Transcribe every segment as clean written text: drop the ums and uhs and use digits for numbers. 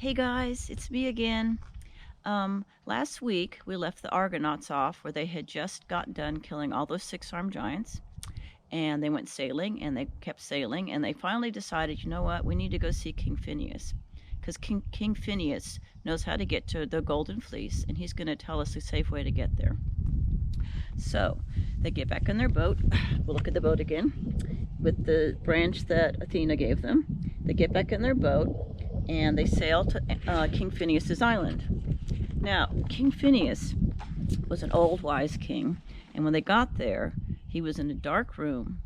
Hey guys, it's me again. Last week we left the Argonauts off where they had just got done killing all those six-armed giants, and they went sailing and they kept sailing and they finally decided, you know what, we need to go see King Phineas because King Phineas knows how to get to the Golden Fleece and he's going to tell us a safe way to get there. So they get back in their boat. We'll look at the boat again with the branch that Athena gave them. They get back in their boat and they sail to King Phineas's island. Now, King Phineas was an old wise king, and when they got there, he was in a dark room,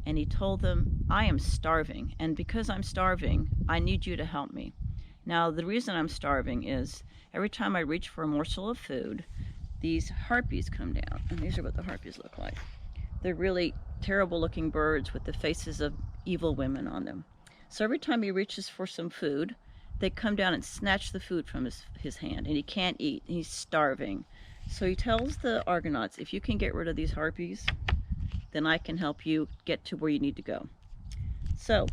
and he told them, I am starving, and because I'm starving, I need you to help me. Now, the reason I'm starving is every time I reach for a morsel of food, these harpies come down, and these are what the harpies look like. They're really terrible looking birds with the faces of evil women on them. So every time he reaches for some food, they come down and snatch the food from his hand, and he can't eat, and he's starving. So he tells the Argonauts, if you can get rid of these harpies, then I can help you get to where you need to go. So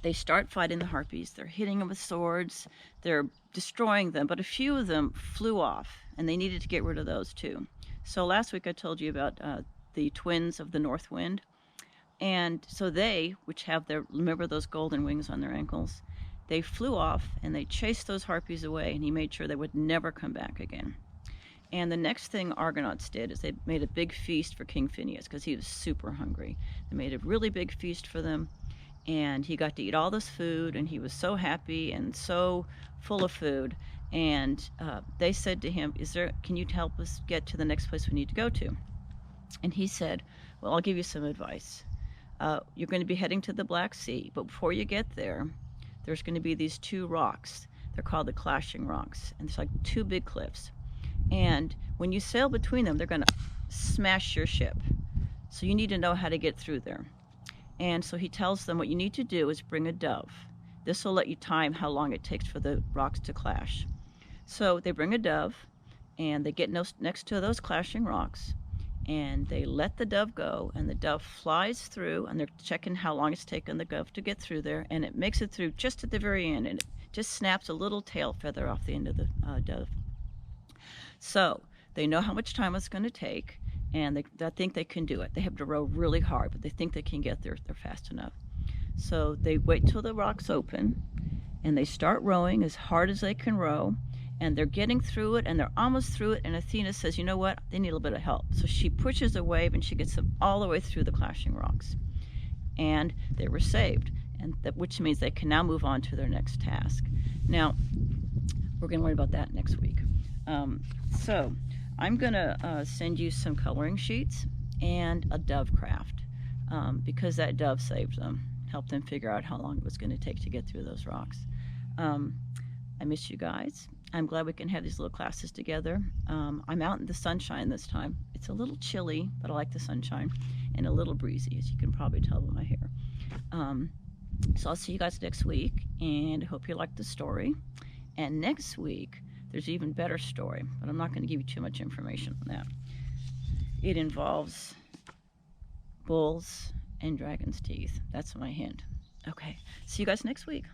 they start fighting the harpies. They're hitting them with swords. They're destroying them, but a few of them flew off, and they needed to get rid of those too. So last week I told you about the twins of the North Wind. And so they, which have their, remember those golden wings on their ankles, they flew off and they chased those harpies away, and he made sure they would never come back again. And the next thing Argonauts did is they made a big feast for King Phineas because he was super hungry. They made a really big feast for them, and he got to eat all this food, and he was so happy and so full of food. And they said to him, can you help us get to the next place we need to go to? And he said, well, I'll give you some advice. You're going to be heading to the Black Sea, but before you get there, there's going to be these two rocks. They're called the Clashing Rocks, and it's like two big cliffs. And when you sail between them, they're going to smash your ship. So you need to know how to get through there. And so he tells them what you need to do is bring a dove. This will let you time how long it takes for the rocks to clash. So they bring a dove, and they get next to those clashing rocks, and they let the dove go, and the dove flies through, and they're checking how long it's taken the dove to get through there, and it makes it through just at the very end, and it just snaps a little tail feather off the end of the dove. So they know how much time it's going to take, and they think they can do it. They have to row really hard, but they think they can get there if they're fast enough. So they wait till the rocks open, and they start rowing as hard as they can row, and they're getting through it, and they're almost through it, and Athena says, you know what, they need a little bit of help. So she pushes a wave, and she gets them all the way through the clashing rocks. And they were saved, and which means they can now move on to their next task. Now, we're going to worry about that next week. So I'm going to send you some coloring sheets and a dove craft, because that dove saved them, helped them figure out how long it was going to take to get through those rocks. I miss you guys. I'm glad we can have these little classes together. I'm out in the sunshine this time. It's a little chilly, but I like the sunshine, and a little breezy, as you can probably tell by my hair. So I'll see you guys next week, and I hope you liked the story. And next week, there's an even better story, but I'm not going to give you too much information on that. It involves bulls and dragon's teeth. That's my hint. Okay, see you guys next week.